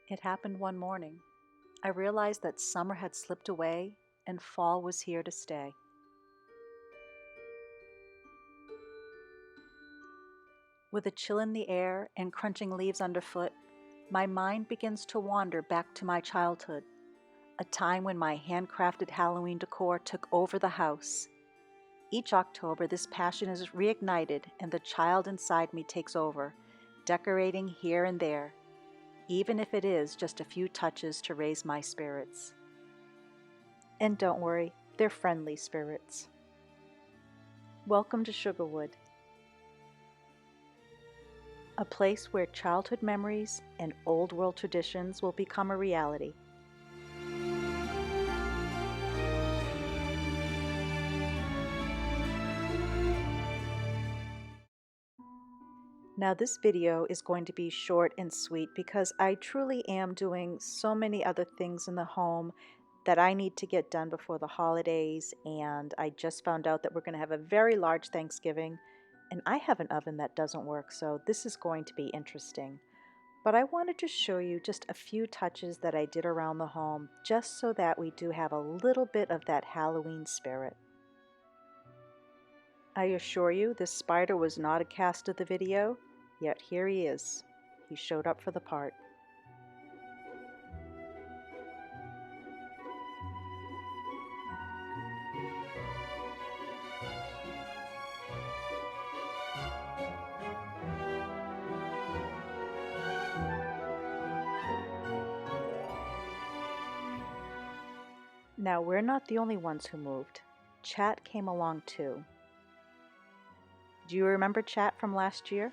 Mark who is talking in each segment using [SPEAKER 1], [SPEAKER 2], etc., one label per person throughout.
[SPEAKER 1] It happened one morning. I realized that summer had slipped away and fall was here to stay. With a chill in the air and crunching leaves underfoot, my mind begins to wander back to my childhood, a time when my handcrafted Halloween decor took over the house. Each October, this passion is reignited and the child inside me takes over, decorating here and there, even if it is just a few touches to raise my spirits. And don't worry, they're friendly spirits. Welcome to Sugarwood, a place where childhood memories and old world traditions will become a reality. Now this video is going to be short and sweet because I truly am doing so many other things in the home that I need to get done before the holidays, and I just found out that we're going to have a very large Thanksgiving, and I have an oven that doesn't work, so this is going to be interesting. But I wanted to show you just a few touches that I did around the home just so that we do have a little bit of that Halloween spirit. I assure you, this spider was not a cast of the video, yet here he is. He showed up for the part. Now, we're not the only ones who moved. Chat came along too. Do you remember Chat from last year?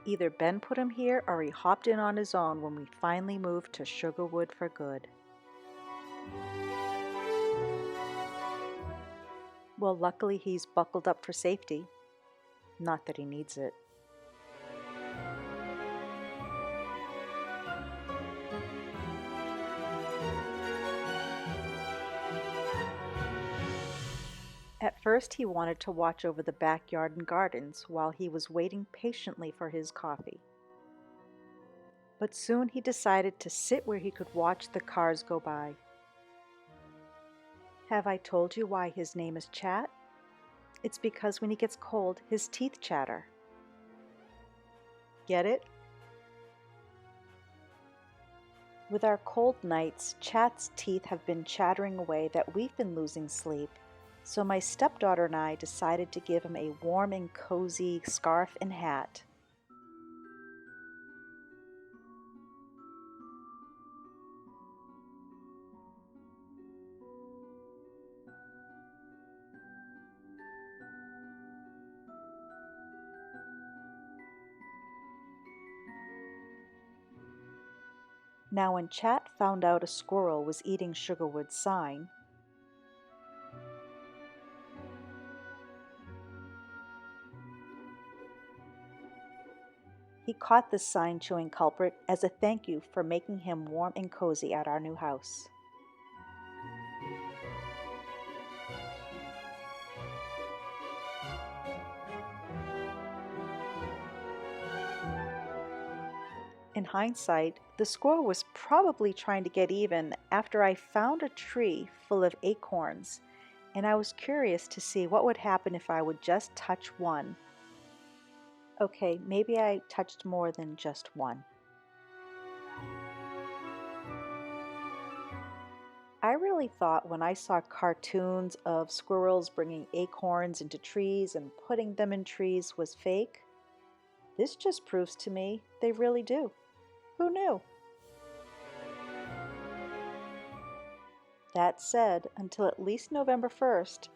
[SPEAKER 1] Either Ben put him here or he hopped in on his own when we finally moved to Sugarwood for good. Well, luckily he's buckled up for safety. Not that he needs it. At first he wanted to watch over the backyard and gardens while he was waiting patiently for his coffee. But soon he decided to sit where he could watch the cars go by. Have I told you why his name is Chat? It's because when he gets cold, his teeth chatter. Get it? With our cold nights, Chat's teeth have been chattering away that we've been losing sleep, so my stepdaughter and I decided to give him a warm and cozy scarf and hat. Now when Chat found out a squirrel was eating Sugarwood's sign, he caught the sign-chewing culprit as a thank you for making him warm and cozy at our new house. In hindsight, the squirrel was probably trying to get even after I found a tree full of acorns, and I was curious to see what would happen if I would just touch one. Okay, maybe I touched more than just one. I really thought when I saw cartoons of squirrels bringing acorns into trees and putting them in trees was fake. This just proves to me they really do. Who knew? That said, until at least November 1st,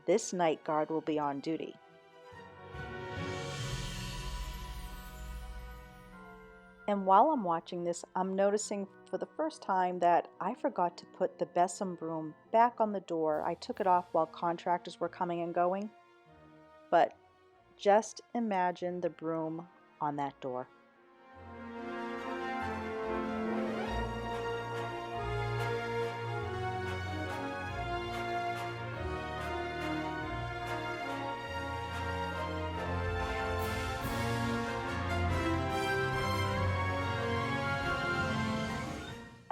[SPEAKER 1] this night guard will be on duty. And while I'm watching this, I'm noticing for the first time that I forgot to put the besom broom back on the door. I took it off while contractors were coming and going. But just imagine the broom on that door.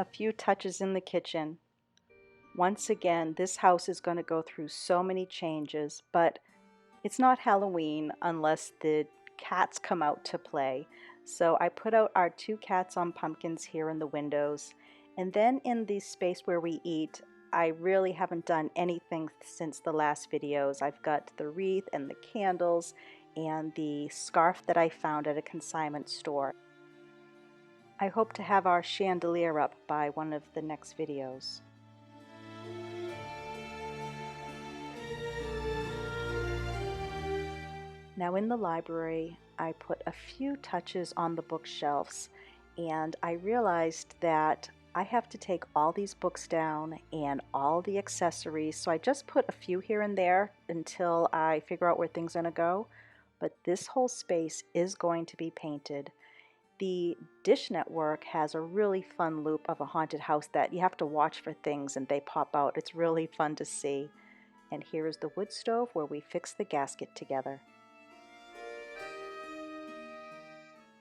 [SPEAKER 1] A few touches in the kitchen. Once again, this house is going to go through so many changes, but it's not Halloween unless the cats come out to play. So I put out our 2 cats on pumpkins here in the windows. And then in the space where we eat, I really haven't done anything since the last videos. I've got the wreath and the candles and the scarf that I found at a consignment store. I hope to have our chandelier up by one of the next videos. Now in the library, I put a few touches on the bookshelves, and I realized that I have to take all these books down and all the accessories, so I just put a few here and there until I figure out where things are going to go. But this whole space is going to be painted. The Dish Network has a really fun loop of a haunted house that you have to watch for things and they pop out. It's really fun to see. And here is the wood stove where we fix the gasket together.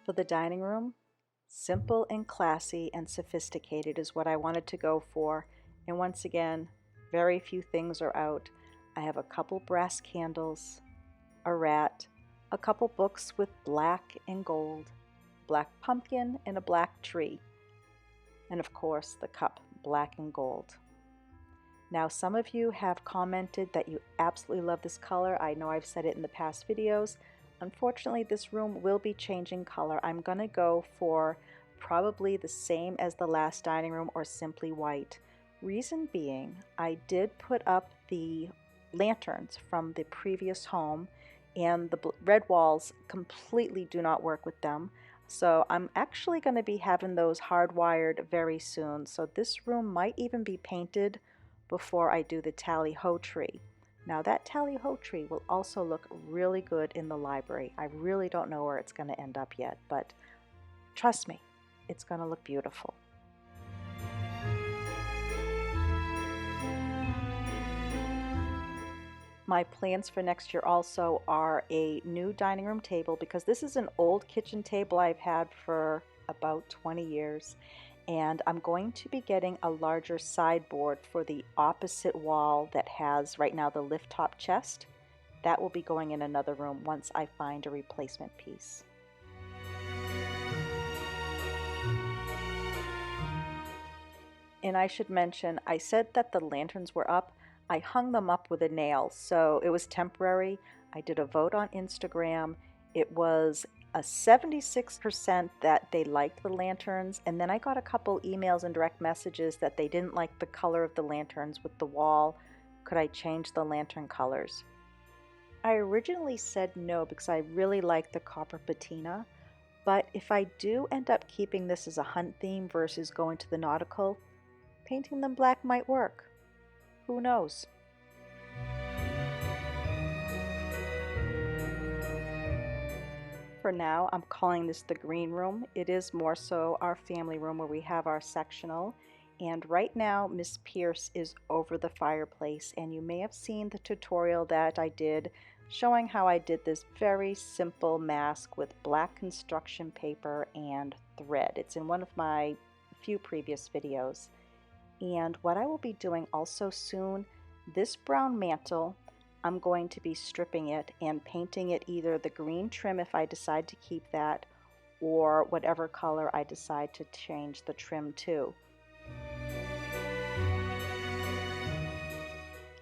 [SPEAKER 1] For the dining room, simple and classy and sophisticated is what I wanted to go for. And once again, very few things are out. I have a couple brass candles, a rat, a couple books with black and gold, black pumpkin, and a black tree. And of course, the cup, black and gold. Now, some of you have commented that you absolutely love this color. I know I've said it in the past videos. Unfortunately, this room will be changing color. I'm going to go for probably the same as the last dining room or simply white. Reason being, I did put up the lanterns from the previous home and the red walls completely do not work with them. So I'm actually going to be having those hardwired very soon. So this room might even be painted before I do the tally-ho tree. Now that tally-ho tree will also look really good in the library. I really don't know where it's going to end up yet, but trust me, it's going to look beautiful. My plans for next year also are a new dining room table, because this is an old kitchen table I've had for about 20 years. And I'm going to be getting a larger sideboard for the opposite wall that has right now the lift top chest. That will be going in another room once I find a replacement piece. And I should mention, I said that the lanterns were up. I hung them up with a nail, so it was temporary. I did a vote on Instagram. It was a 76% that they liked the lanterns, and then I got a couple emails and direct messages that they didn't like the color of the lanterns with the wall. Could I change the lantern colors? I originally said no because I really like the copper patina, but if I do end up keeping this as a hunt theme versus going to the nautical, painting them black might work. Who knows? For now, I'm calling this the green room. It is more so our family room where we have our sectional. And right now, Miss Pierce is over the fireplace, and you may have seen the tutorial that I did showing how I did this very simple mask with black construction paper and thread. It's in one of my few previous videos. And what I will be doing also soon, this brown mantle, I'm going to be stripping it and painting it either the green trim if I decide to keep that, or whatever color I decide to change the trim to.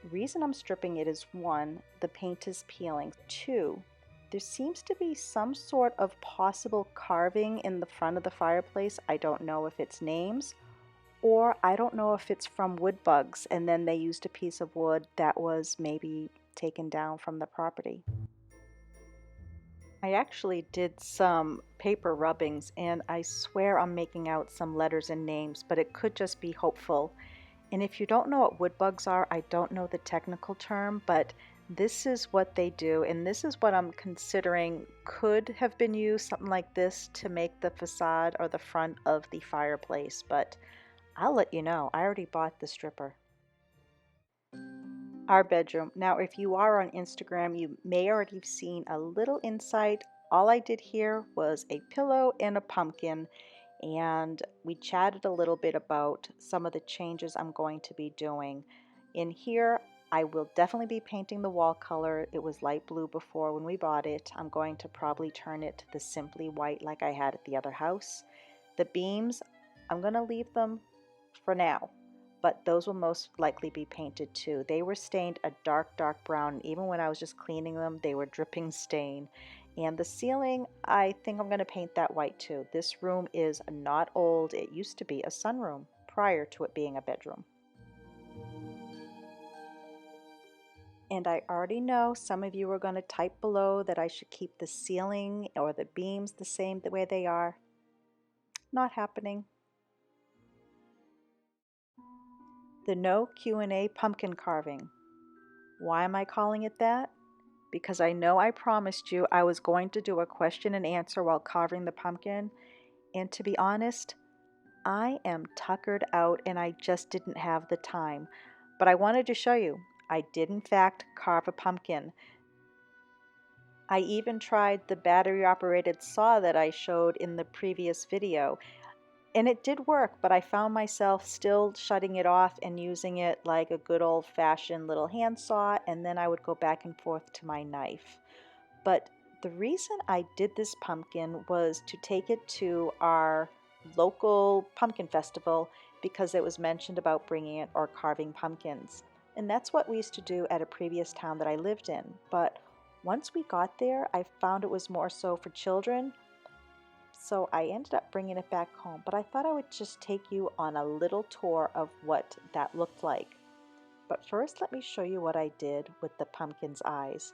[SPEAKER 1] The reason I'm stripping it is 1, the paint is peeling. 2, there seems to be some sort of possible carving in the front of the fireplace. I don't know if it's names, or I don't know if it's from wood bugs and then they used a piece of wood that was maybe taken down from the property. I actually did some paper rubbings and I swear I'm making out some letters and names, but it could just be hopeful. And if you don't know what wood bugs are, I don't know the technical term, but this is what they do, and this is what I'm considering could have been used, something like this, to make the facade or the front of the fireplace, but I'll let you know. I already bought the stripper. Our bedroom. Now, if you are on Instagram, you may already have seen a little insight. All I did here was a pillow and a pumpkin, and we chatted a little bit about some of the changes I'm going to be doing. In here, I will definitely be painting the wall color. It was light blue before when we bought it. I'm going to probably turn it to the simply white like I had at the other house. The beams, I'm going to leave them for now, but those will most likely be painted too. They were stained a dark brown, and even when I was just cleaning them, they were dripping stain. And the ceiling, I think I'm going to paint that white too. This room is not old. It used to be a sunroom prior to it being a bedroom. And I already know some of you are going to type below that I should keep the ceiling or the beams the same the way they are. Not happening. The No Q&A pumpkin carving. Why am I calling it that? Because I know I promised you I was going to do a question and answer while carving the pumpkin, and to be honest, I am tuckered out and I just didn't have the time. But I wanted to show you, I did in fact carve a pumpkin. I even tried the battery operated saw that I showed in the previous video. And it did work, but I found myself still shutting it off and using it like a good old-fashioned little handsaw, and then I would go back and forth to my knife. But the reason I did this pumpkin was to take it to our local pumpkin festival because it was mentioned about bringing it or carving pumpkins. And that's what we used to do at a previous town that I lived in. But once we got there, I found it was more so for children. So I ended up bringing it back home, but I thought I would just take you on a little tour of what that looked like. But first, let me show you what I did with the pumpkin's eyes.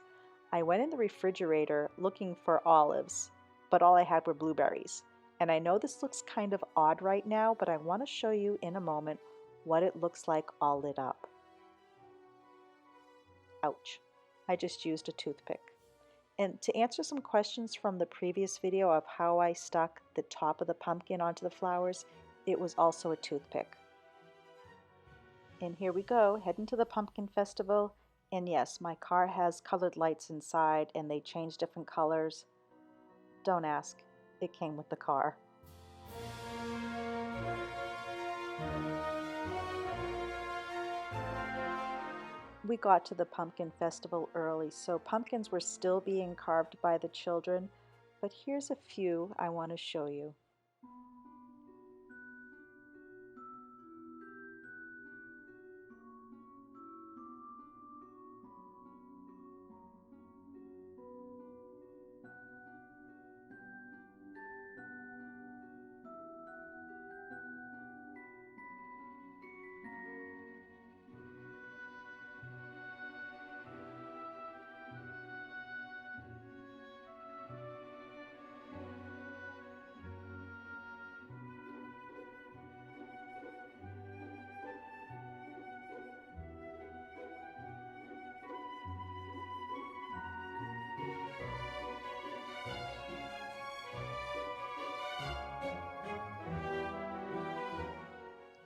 [SPEAKER 1] I went in the refrigerator looking for olives, but all I had were blueberries. And I know this looks kind of odd right now, but I want to show you in a moment what it looks like all lit up. Ouch. I just used a toothpick. And to answer some questions from the previous video of how I stuck the top of the pumpkin onto the flowers, it was also a toothpick. And here we go, heading to the pumpkin festival. And yes, my car has colored lights inside and they change different colors. Don't ask, it came with the car. We got to the pumpkin festival early, so pumpkins were still being carved by the children, but here's a few I want to show you.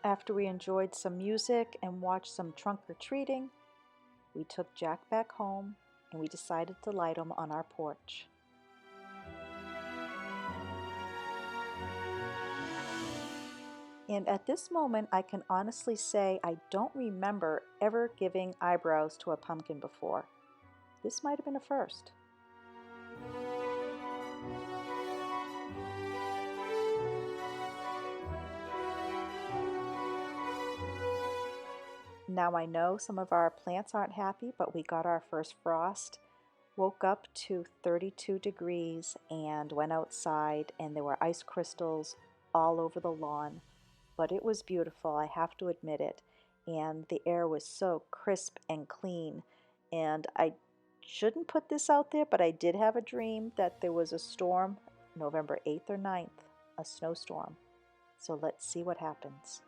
[SPEAKER 1] After we enjoyed some music and watched some trunk-or-treating, we took Jack back home and we decided to light him on our porch. And at this moment, I can honestly say I don't remember ever giving eyebrows to a pumpkin before. This might have been a first. Now I know some of our plants aren't happy, but we got our first frost. Woke up to 32 degrees and went outside, and there were ice crystals all over the lawn. But it was beautiful, I have to admit it. And the air was so crisp and clean. And I shouldn't put this out there, but I did have a dream that there was a storm, November 8th or 9th, a snowstorm. So let's see what happens.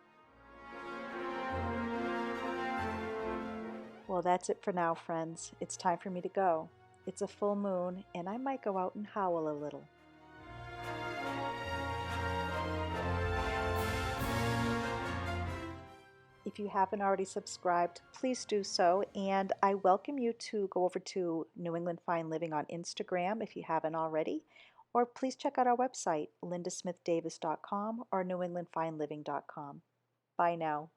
[SPEAKER 1] Well, that's it for now, friends. It's time for me to go. It's a full moon, and I might go out and howl a little. If you haven't already subscribed, please do so, and I welcome you to go over to New England Fine Living on Instagram if you haven't already, or please check out our website, lindasmithdavis.com or newenglandfineliving.com. Bye now.